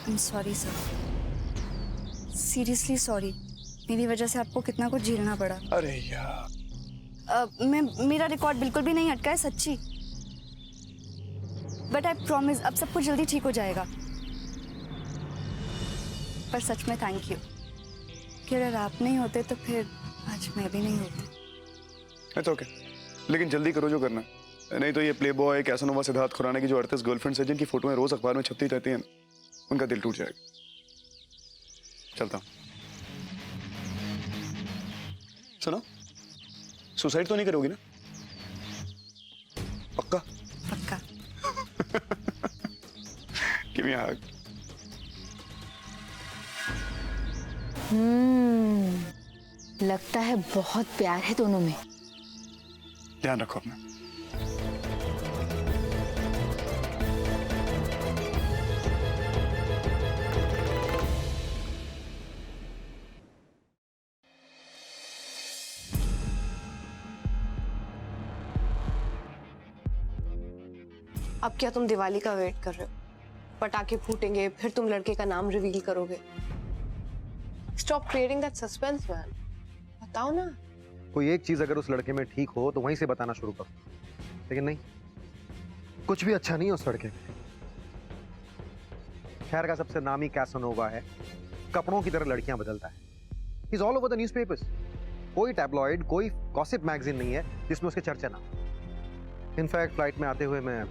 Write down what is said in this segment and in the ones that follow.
I am sorry sir, seriously sorry. मेरी वजह से आपको कितना कुछ झेलना पड़ा। अरे यार मेरा रिकॉर्ड बिल्कुल भी नहीं अटका है, सच्ची। बट आई प्रॉमिस अब सब कुछ जल्दी ठीक हो जाएगा। पर सच में थैंक यू, कि अगर आप नहीं होते तो फिर आज मैं भी नहीं होती। इट्स ओके, लेकिन जल्दी करो जो करना है, नहीं तो ये playboy Casanova Siddharth Khurana की जो 38 गर्लफ्रेंड्स हैं जिनकी फोटोएं रोज अखबार में छपती रहती हैं, उनका दिल टूट जाएगा। चलता हूं। सुनो, सुसाइड तो नहीं करोगी ना? पक्का? पक्का। Give me a hug. लगता है बहुत प्यार है दोनों में। ध्यान रखो अपना। अब क्या तुम दिवाली का वेट कर रहे हो? पटाखे फूटेंगे, फिर तुम लड़के का नाम रिवील करोगे। Stop creating that suspense man, बताओ ना। कोई एक चीज अगर उस लड़के में ठीक हो तो वहीं से बताना शुरू करो, लेकिन नहीं, कुछ भी अच्छा नहीं है उस लड़के में। शहर का सबसे नामी कैसानोवा है, कपड़ों की तरह लड़कियां बदलता है। He is all over the newspapers. कोई टैबलॉइड, कोई गॉसिप मैगजीन नहीं है जिसमें उसके चर्चा ना। इनफैक्ट फ्लाइट में आते हुए मैं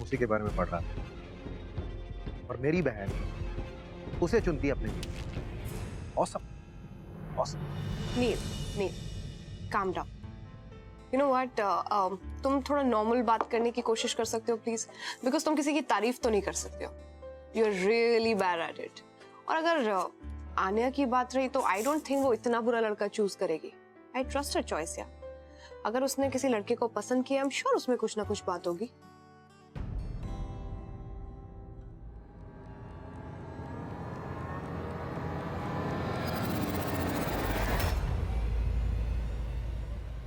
उसी के बारे में पढ़ रहा था, और मेरी बहन उसे चुनती है अपने लिए। Awesome, awesome. Nil, nil, calm down. You know what, तुम थोड़ा नॉर्मल बात करने की कोशिश कर सकते हो प्लीज, बिकॉज तुम किसी की तारीफ तो नहीं कर सकते हो। You are really bad at it. और अगर आन्या की बात रही तो आई डोंट थिंक वो इतना बुरा लड़का चूज करेगी। आई ट्रस्ट हर चॉइस यार। अगर उसने किसी लड़के को पसंद किया, आई एम श्योर उसमें कुछ ना कुछ बात होगी।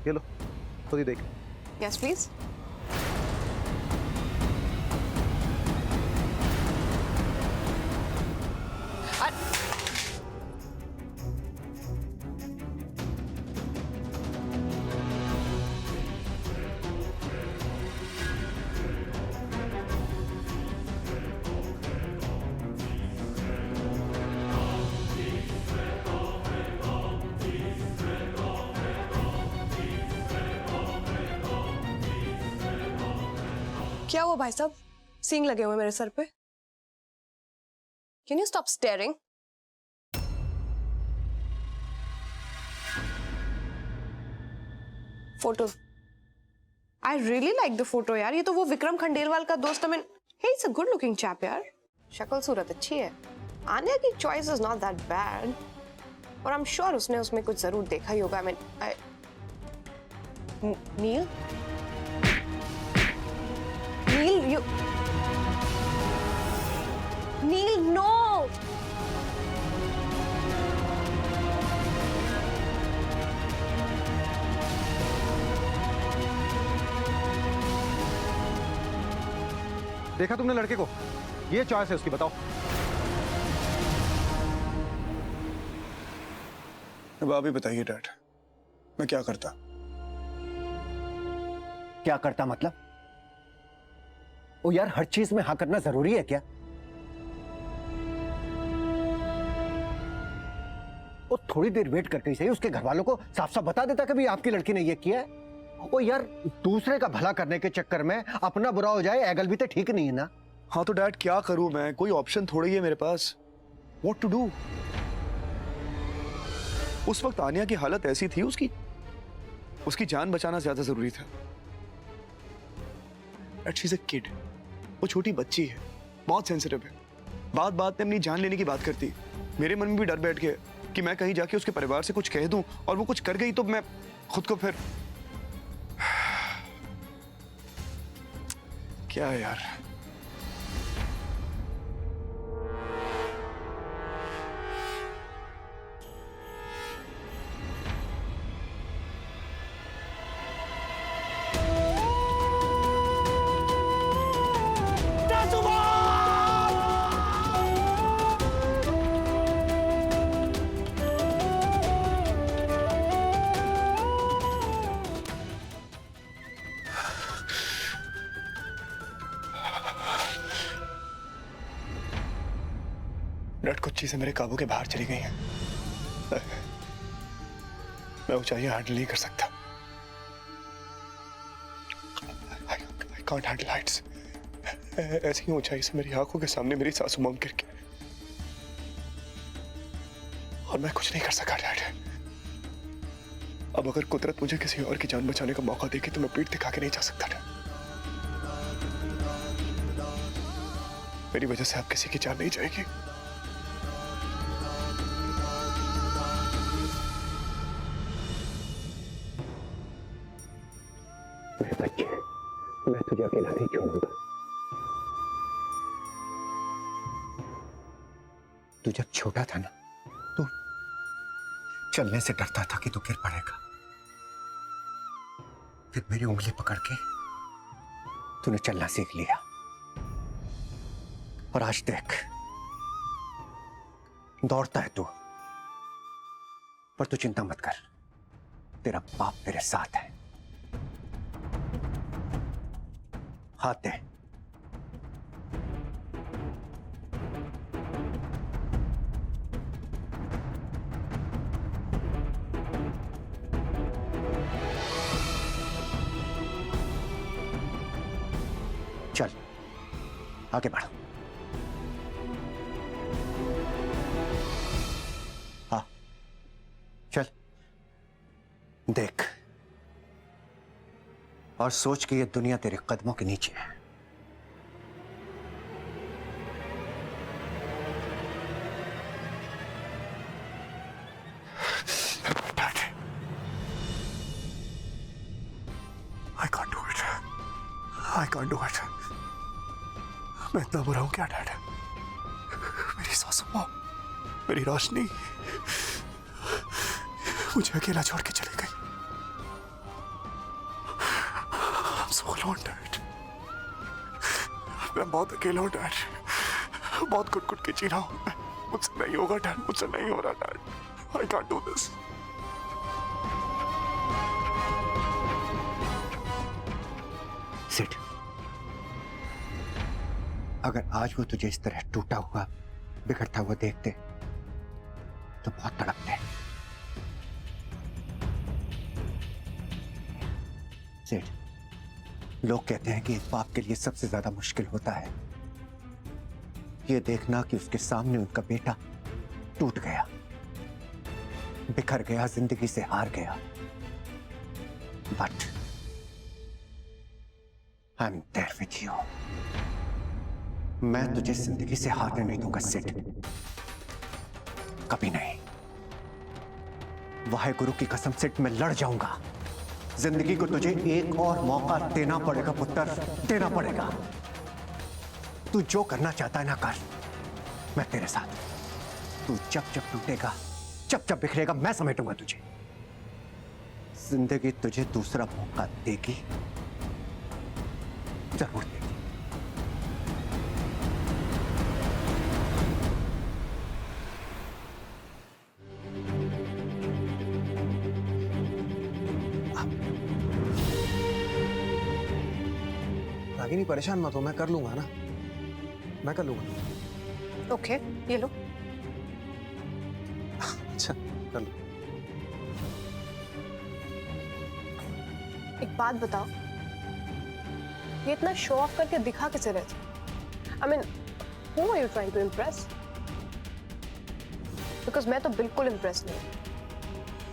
ये लो, खुद ही देख। Yes please. क्या हुआ भाई साहब, सींग लगे हुए मेरे सर पे? Can you stop steering? Photo, I really like the photo यार। ये तो वो विक्रम खंडेलवाल का दोस्त है। मैं hey it's a good looking chap यार, शक्ल सूरत अच्छी है। आन्या की choice is not that bad, और आई एम श्योर उसने उसमें कुछ जरूर देखा ही होगा। I mean Neel, Neel, you... Neel, no! देखा तुमने लड़के को? ये चॉइस है उसकी, बताओ। अब आप ही बताइए डैड, मैं क्या करता? क्या करता मतलब? ओ यार, हर चीज में हाँ करना जरूरी है क्या? ओ थोड़ी देर वेट करके ही सही उसके घर वालों को साफ साफ बता देता कि भी आपकी लड़की ने ये किया है। ओ यार, दूसरे का भला करने के चक्कर में अपना बुरा हो जाए, एगल भी तो ठीक नहीं है ना। हाँ तो डैड क्या करूं मैं? कोई ऑप्शन थोड़ी है मेरे पास। What to do? उस वक्त आन्या की हालत ऐसी थी, उसकी जान बचाना ज्यादा जरूरी था। शी इज अ किड, वो छोटी बच्ची है, बहुत सेंसिटिव है, बात बात में अपनी जान लेने की बात करती। मेरे मन में भी डर बैठ गया कि मैं कहीं जाके उसके परिवार से कुछ कह दूं और वो कुछ कर गई तो मैं खुद को फिर क्या है यार। कुछ चीजें मेरे काबू के बाहर चली गई हैं। मैं ऊंचाई हैंडल नहीं कर सकता। I can't handle heights। ऐसी ही ऊंचाई से मेरी आंखों के सामने मेरी सासू मॉम गिर गई और मैं कुछ नहीं कर सका डैड। अब अगर कुदरत मुझे किसी और की जान बचाने का मौका देगी तो मैं पीठ दिखा के नहीं जा सकता डैड। मेरी वजह से अब किसी की जान नहीं जाएगी। मेरे बच्चे, मैं तुझे अकेला नहीं छोड़ूंगा। तू जब छोटा था ना, तो चलने से डरता था कि तू गिर पड़ेगा। फिर मेरी उंगली पकड़ के तूने चलना सीख लिया और आज देख दौड़ता है तू। पर तू चिंता मत कर, तेरा बाप तेरे साथ है। हाथ दे। चल आगे बढ़। हाँ चल, देख और सोच कि ये दुनिया तेरे कदमों के नीचे है। Dad, I can't do it। I can't do it। मैं इतना बुरा हूं क्या डैड? मेरी सासू माँ, मेरी रोशनी मुझे अकेला छोड़ के चली गई। I'm so alone, Dad। मैं बहुत अकेला हूँ डैड। बहुत कुट-कुट के जी रहा हूँ। मुझसे नहीं होगा डैड, मुझसे नहीं हो रहा dad. I can't do this। Sid, अगर आज वो तुझे इस तरह टूटा हुआ बिखरता हुआ देखते तो बहुत तड़पते। सिड, लोग कहते हैं कि एक बाप के लिए सबसे ज्यादा मुश्किल होता है ये देखना कि उसके सामने उनका बेटा टूट गया, बिखर गया, जिंदगी से हार गया। But I am there with you. मैं तुझे जिंदगी से हारने नहीं दूंगा सिड, कभी नहीं। वाहेगुरु की कसम सिड, मैं लड़ जाऊंगा। जिंदगी को तुझे एक और मौका देना पड़ेगा पुत्र, देना पड़ेगा। तू जो करना चाहता है ना कर, मैं तेरे साथ। तू जब जब टूटेगा, जब जब बिखरेगा, मैं समेटूंगा तुझे। जिंदगी तुझे दूसरा मौका देगी, जरूर देगी। रागिनी परेशान मत हो, मैं कर लूंगा ना, मैं कर लूंगा। ओके, ये लो। अच्छा कर लो। एक बात बताओ, ये इतना शो ऑफ करके दिखा किसे रहे थे? I mean, who are you trying to impress? Because मैं तो बिल्कुल इम्प्रेस नहीं।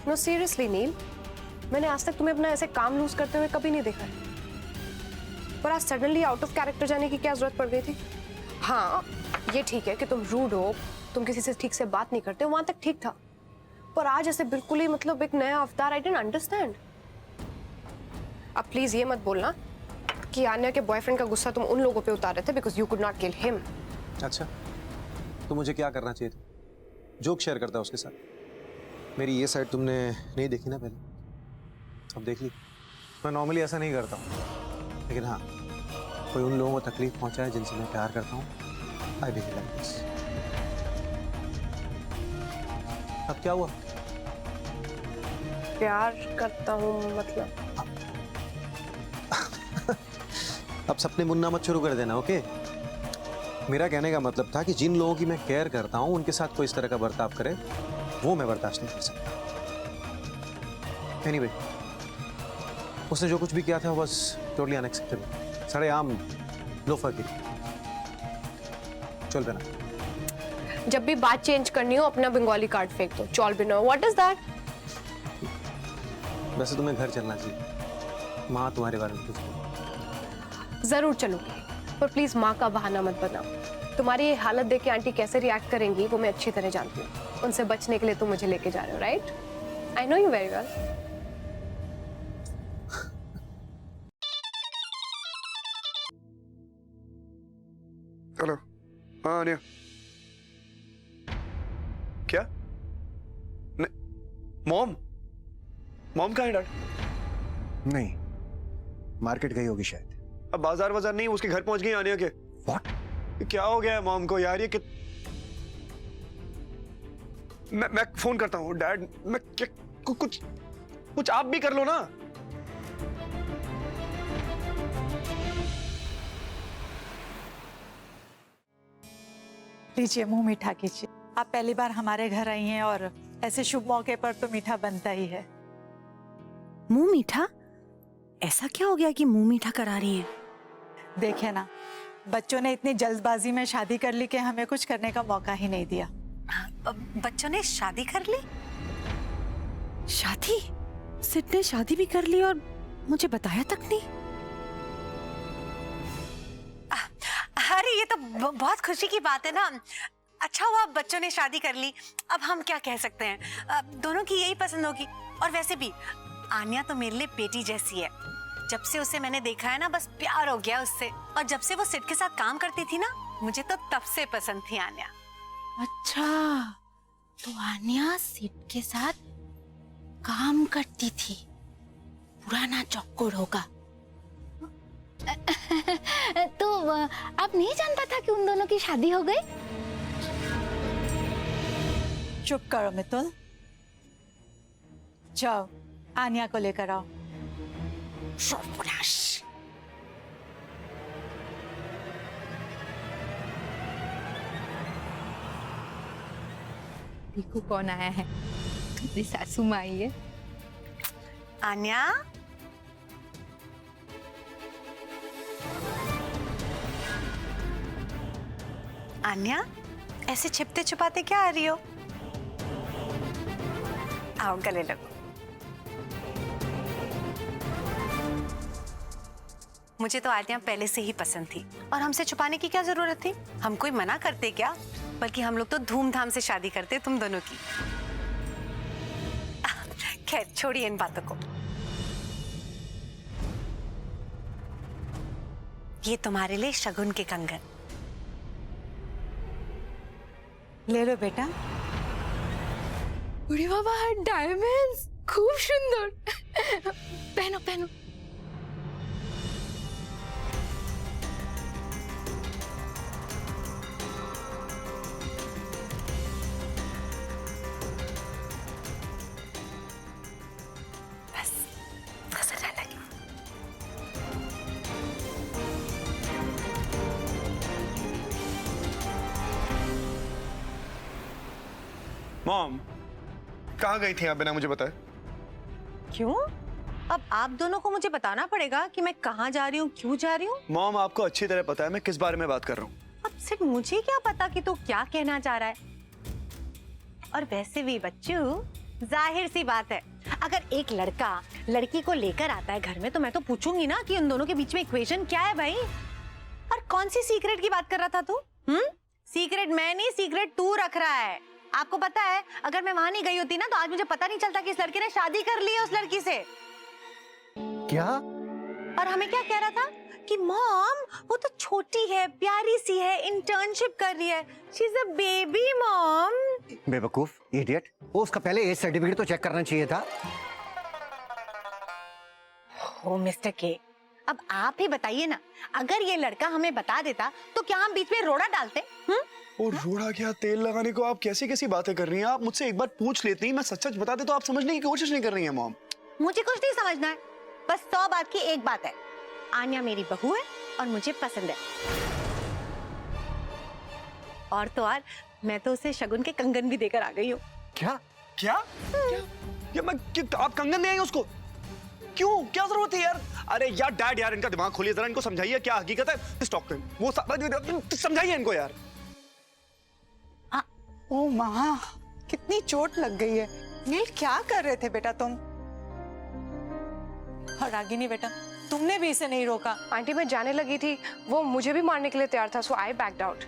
No seriously नील, मैंने आज तक तुम्हें अपना ऐसे काम लूज करते हुए कभी नहीं देखा है। पर आज सडनली आउट ऑफ कैरेक्टर जाने की क्या जरूरत पड़ गई थी? हाँ, ये ठीक है कि तुम रूड हो, तुम किसी से ठीक से बात नहीं करते, वहां तक ठीक था। पर आज ऐसे बिल्कुल ही मतलब एक नया अवतार, आई डिडंट अंडरस्टैंड। अब प्लीज ये मत बोलना कि आन्या के बॉयफ्रेंड का गुस्सा तुम उन लोगों पे उतार रहे थे because you could not kill him. अच्छा, तो मुझे क्या करना चाहिए था? जोक शेयर करता उसके साथ। मेरी ये साइड तुमने नहीं देखी ना पहले, अब देख ली। मैं नॉर्मली ऐसा नहीं करता हूँ, लेकिन हाँ, कोई उन लोगों को तकलीफ पहुंचा है जिनसे मैं प्यार करता हूँ, आई बिहेव लाइक दिस। अब क्या हुआ? प्यार करता हूँ मतलब? अब सपने बुनना मत शुरू कर देना, ओके? मेरा कहने का मतलब था कि जिन लोगों की मैं केयर करता हूं उनके साथ कोई इस तरह का बर्ताव करे वो मैं बर्दाश्त नहीं कर सकता। एनीवे, उसने जो कुछ भी किया था बस टोटली अनएक्सेप्टेबल। सारे आम लोफर की। चल बेना। जब भी बात चेंज करनी हो अपना बंगाली कार्ड फेंक दो। चॉल बिना, व्हाट इज दैट? वैसे तुम्हें घर चलना चाहिए, माँ तुम्हारे बारे में कुछ। जरूर चलूंगी, पर प्लीज माँ का बहाना मत बनाओ। तुम्हारी ये हालत देख के आंटी कैसे रिएक्ट करेंगी वो मैं अच्छी तरह जानती हूँ। उनसे बचने के लिए तुम मुझे लेके जा रहे हो, right? I know you very well. Hello. हाँ आनिया। क्या? मॉम कहाँ है डैड? नहीं, मार्केट गई होगी शायद। अब बाजार नहीं, उसके घर पहुंच गई आनिया के। व्हाट? क्या हो गया है मॉम को यार? ये मैं फोन करता हूँ डैड। मैं क्या कुछ आप भी कर लो ना। लीजिए, मुंह मीठा कीजिए। आप पहली बार हमारे घर आई हैं और ऐसे शुभ मौके पर तो मीठा बनता ही है। मुंह मीठा? ऐसा क्या हो गया कि मुंह मीठा करा रही हैं? देखे ना, बच्चों ने इतनी जल्दबाजी में शादी कर ली कि हमें कुछ करने का मौका ही नहीं दिया। बच्चों ने शादी कर ली? शादी? सिड ने शादी भी कर ली और मुझे बताया तक नहीं। अरे ये तो बहुत खुशी की बात है ना। अच्छा हुआ बच्चों ने शादी कर ली। अब हम क्या कह सकते हैं, दोनों की यही पसंद होगी। और वैसे भी आन्या तो मेरे लिए बेटी जैसी है। जब से उसे मैंने देखा है ना, बस प्यार हो गया उससे। और जब से वो सिड के साथ काम करती थी ना, मुझे तो तब से पसंद थी आन्या। अच्छा, तो आन्या सिड के साथ काम करती थी। पुराना चक्कर होगा। तो आप नहीं जानता था कि उन दोनों की शादी हो गई? चुप करो मितुल। जाओ, आन्या को लेकर आओ। सर्वनाश। देखो कौन आया है। मेरी सासू माँ आई है। आन्या, आन्या, ऐसे छिपते छुपाते क्या आ रही हो? आओ गले लगो। मुझे तो आन्या पहले से ही पसंद थी और हमसे छुपाने की क्या जरूरत थी? हम कोई मना करते क्या? बल्कि हम लोग तो धूमधाम से शादी करते तुम दोनों की। खैर छोड़िए इन बातों को। ये तुम्हारे लिए शगुन के कंगन। ले लो बेटा। अरे बाबा, डायमंड्स खूब सुंदर। पहनो पहनो। बस पसंद आ लगी। मॉम कहाँ गई थी आप बिना मुझे बताए? क्यों? अब आप दोनों को मुझे बताना पड़ेगा कि मैं कहाँ जा रही हूँ, क्यों जा रही हूँ? मॉम आपको अच्छी तरह पता है मैं किस बारे में बात कर रहा हूँ। अब सिर्फ मुझे क्या पता कि तू क्या कहना चाह रहा है। और वैसे भी बच्चू, जाहिर सी बात है, अगर एक लड़का लड़की को लेकर आता है घर में तो मैं तो पूछूंगी ना कि उन दोनों के बीच में इक्वेशन क्या है भाई। और कौन सी सीक्रेट की बात कर रहा था तू? सीक्रेट मैं नहीं, सीक्रेट तू रख रहा है। आपको पता है, अगर मैं वहां नहीं गई होती ना तो आज मुझे पता नहीं चलता कि इस लड़के ने शादी कर ली है उस लड़की से। क्या? और हमें क्या कह रहा था कि मॉम वो तो छोटी है, प्यारी सी है, इंटर्नशिप कर रही है, she is a baby mom. बेवकूफ, इडियट। वो उसका पहले एज सर्टिफिकेट तो चेक करना चाहिए था। ओ मिस्टर के, अब आप ही बताइए ना, अगर ये लड़का हमें बता देता तो क्या हम बीच में रोड़ा डालते? और रोड़ा क्या, तेल लगाने को आप कैसी कैसी बातें कर रही हैं? आप मुझसे एक बार पूछ लेती, मैं सच सच बताते तो आप समझने की कोशिश नहीं कर रही हैं मॉम। मुझे कुछ नहीं समझना है, बस 100 बात की एक बात है, आन्या मेरी बहू है और मुझे पसंद है। और तो और मैं तो उसे शगुन के कंगन भी देकर आ गई हूँ। क्या क्या ये मैं आप कंगन दे आई उसको? क्यों, क्या जरूरत है यार? अरे यार डैड, यार इनका दिमाग खोलिए जरा, इनको समझाइए क्या हकीकत है। स्टॉप कर वो समझाइए इनको यार। ओ माँ, कितनी चोट लग गई है। नील क्या कर रहे थे बेटा तुम? और रागिनी बेटा, तुमने भी इसे नहीं रोका? आंटी मैं जाने लगी थी, वो मुझे भी मारने के लिए तैयार था, सो आई बैक्ड आउट।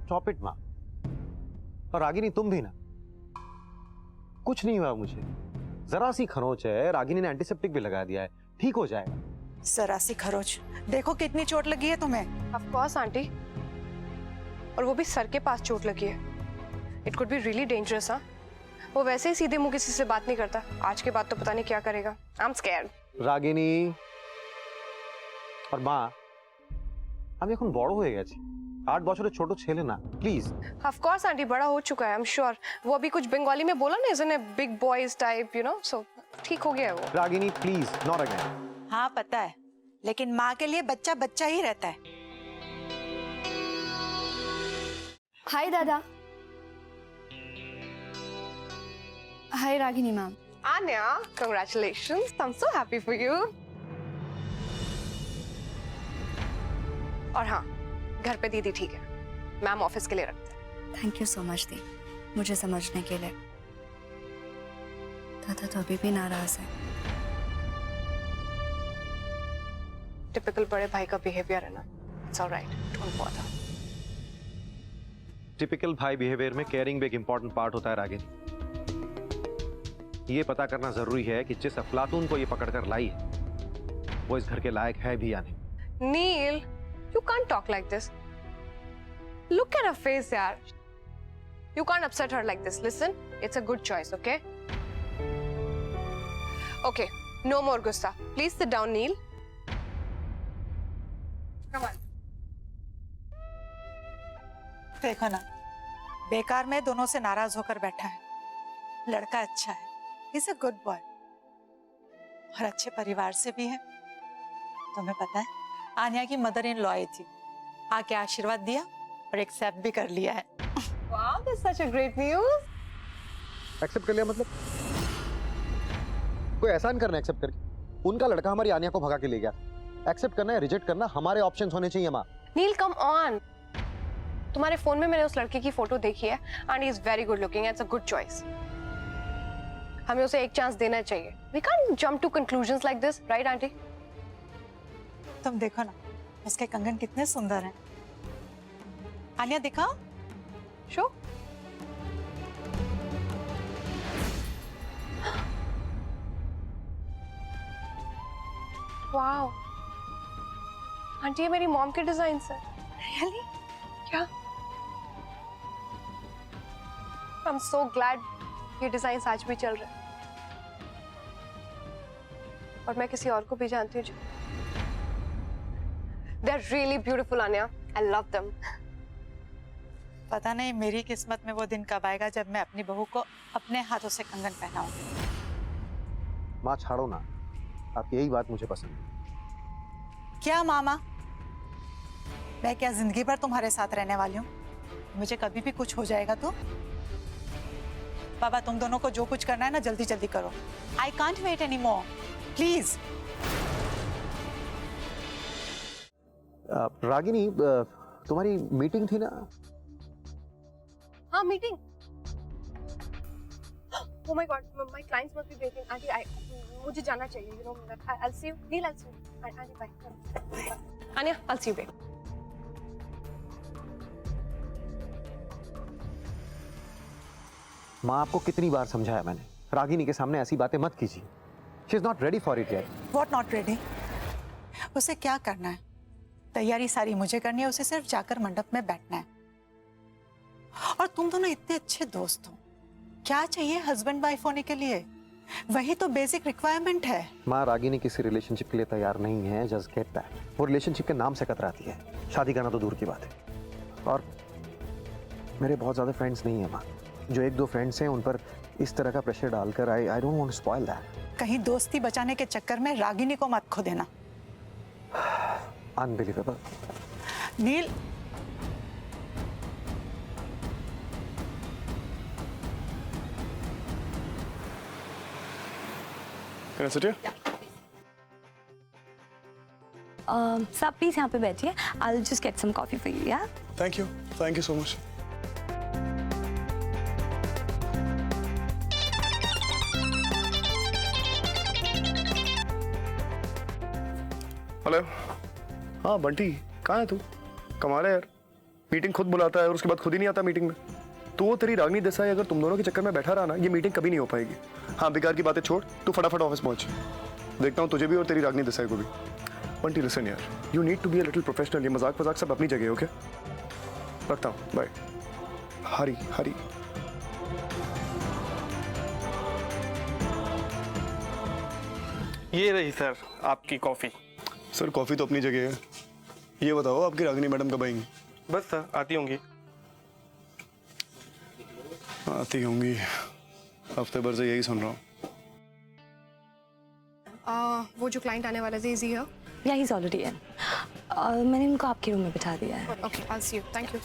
स्टॉप इट माँ। और रागिनी तुम भी ना, कुछ नहीं हुआ मुझे, जरा सी खरोच है, रागिनी ने एंटीसेप्टिक भी लगा दिया है, ठीक हो जाएगा। जरा सी खरोच, देखो कितनी चोट लगी है तुम्हें। ऑफ कोर्स आंटी, और वो भी सर के पास चोट लगी है। It could be really dangerous. हाँ, वो वैसे ही सीधे मुंह किसी से बात नहीं करता, आज के बाद तो पता नहीं क्या करेगा। I am scared. রাগিনী আর মা, আমি এখন বড় হয়ে গেছি, 8 বছরের ছোট ছেলে না, প্লিজ। ऑफ कोर्स आंटी, बड़ा हो चुका है, आई एम श्योर। वो अभी कुछ बंगाली में बोला ना, इसने big boys type, you know, so ठीक हो गया है वो। Ragini please, not again. हाँ पता है, लेकिन माँ के लिए बच्चा बच्चा ही रहता है। हाय दादा। Hi Ragini ma'am. Anya, congratulations, I'm so happy for you। और हाँ, घर पे दीदी ठीक है, मैम ऑफिस के लिए रखते हैं। थैंक यू सो मच दी, मुझे समझने के लिए। दादा तो अभी भी नाराज है। टिपिकल बड़े भाई का बिहेवियर है ना, it's alright, don't bother. Typical भाई बिहेवियर में केयरिंग भी एक इंपॉर्टेंट पार्ट होता है रागिनी। ये पता करना जरूरी है कि जिस अफलातून को ये पकड़कर लाई है, वो इस घर के लायक है भी या नहीं। नील, you can't talk like this. Look at her face, yaar. You can't upset her like this. Listen, it's a good choice, okay? Okay, no more gussa. Please sit down, Neil. Come on. देखो ना, बेकार में दोनों से नाराज होकर बैठा है। लड़का अच्छा है, He's a good boy, और अच्छे परिवार से भी है। तुम्हें पता है, आन्या की मदर इन लॉ आई थी, आके आशीर्वाद दिया और एक्सेप्ट भी कर लिया है। Wow, that's such a great news. Accept कर लिया मतलब? कोई एहसान करना एक्सेप्ट करके? उनका लड़का हमारी आन्या को भगा के ले गया। एक्सेप्ट करना है, रिजेक्ट करना, हमारे ऑप्शंस होने चाहिए माँ। Neil, come on. तुम्हारे फोन में मैंने उस लड़के की फोटो देखी है, and he is very good looking. It's a good choice. हमें उसे एक चांस देना चाहिए। We can't jump to conclusions like this, right, auntie? तुम देखो ना, उसके कंगन कितने सुंदर हैं। आन्या दिखाओ। Sure. Wow. आंटी, ये मेरी मॉम के डिजाइन है। Really? क्या? I'm so glad ये डिजाइन आज भी चल रहे हैं। और मैं किसी और को भी जानती हूँ जो They're really beautiful, Anya. I love them. पता नहीं मेरी किस्मत में वो दिन कब आएगा जब मैं अपनी बहू को अपने हाथों से कंगन पहनाऊंगी। माँ छाड़ो ना, आपकी यही बात मुझे पसंद है। क्या मामा, मैं क्या जिंदगी भर तुम्हारे साथ रहने वाली हूँ? मुझे कभी भी कुछ हो जाएगा तो? बाबा, तुम दोनों को जो कुछ करना है ना, जल्दी जल्दी करो। I can't wait any more, please. Ragini, तुम्हारी मीटिंग थी ना? हाँ, meeting. Oh my God, my clients must be waiting. Auntie, मुझे जाना चाहिए. You know, I'll see you. Neil, I'll see you. Auntie, bye. Anya, I'll see you, babe. माँ, आपको कितनी बार समझाया मैंने, रागिनी के सामने ऐसी बातें मत कीजिए। She is not ready for it yet. What not ready? उसे क्या करना है? तैयारी सारी मुझे करनी है, उसे सिर्फ जाकर मंडप में बैठना है। और तुम दोनों इतने अच्छे दोस्त हो, क्या चाहिए हस्बैंड वाइफ होने के लिए? वही तो बेसिक रिक्वायरमेंट है। माँ, रागिनी किसी रिलेशनशिप के लिए तैयार नहीं है, जस्ट गेट दैट। वो रिलेशनशिप के नाम से कतराती है, शादी करना तो दूर की बात है। और मेरे बहुत ज्यादा फ्रेंड्स नहीं है माँ, जो एक दो फ्रेंड्स हैं उन पर इस तरह का प्रेशर डालकर I don't want to spoil that. कहीं दोस्ती बचाने के चक्कर में रागिनी को मत खो देना। Unbelievable. Neel, Can I sit here? सब प्लीज यहाँ पे बैठिए. I'll just get some coffee for you. Yeah. Thank you. Thank you so much. Hello. हाँ बंटी, कहाँ है तू? कमाल है यार, मीटिंग खुद बुलाता है और उसके बाद खुद ही नहीं आता मीटिंग में. तो वो तेरी रागनी देसाई अगर तुम दोनों के चक्कर में बैठा रहा ना, ये मीटिंग कभी नहीं हो पाएगी. हाँ बेकार की बातें छोड़, तू फटाफट ऑफिस पहुंच. देखता हूँ तुझे भी और तेरी रागनी देसाई को भी. बंटी लिसन यार, you need to be a little professional. ये मजाक मजाक सब अपनी जगह. ओके, रखता हूँ. बाय. हरी हरी. ये रही सर आपकी कॉफी. सर कॉफी तो अपनी जगह है. ये बताओ आपकी रागनी मैडम कब आएंगी? बस सर आती होंगी. आती होंगी, हफ्ते भर से यही सुन रहा हूँ. वो जो क्लाइंट आने वाला है, is he here? Yeah, he's already in. मैंने उनको आपके रूम में बिठा दिया है. Okay, I'll see you. Thank you.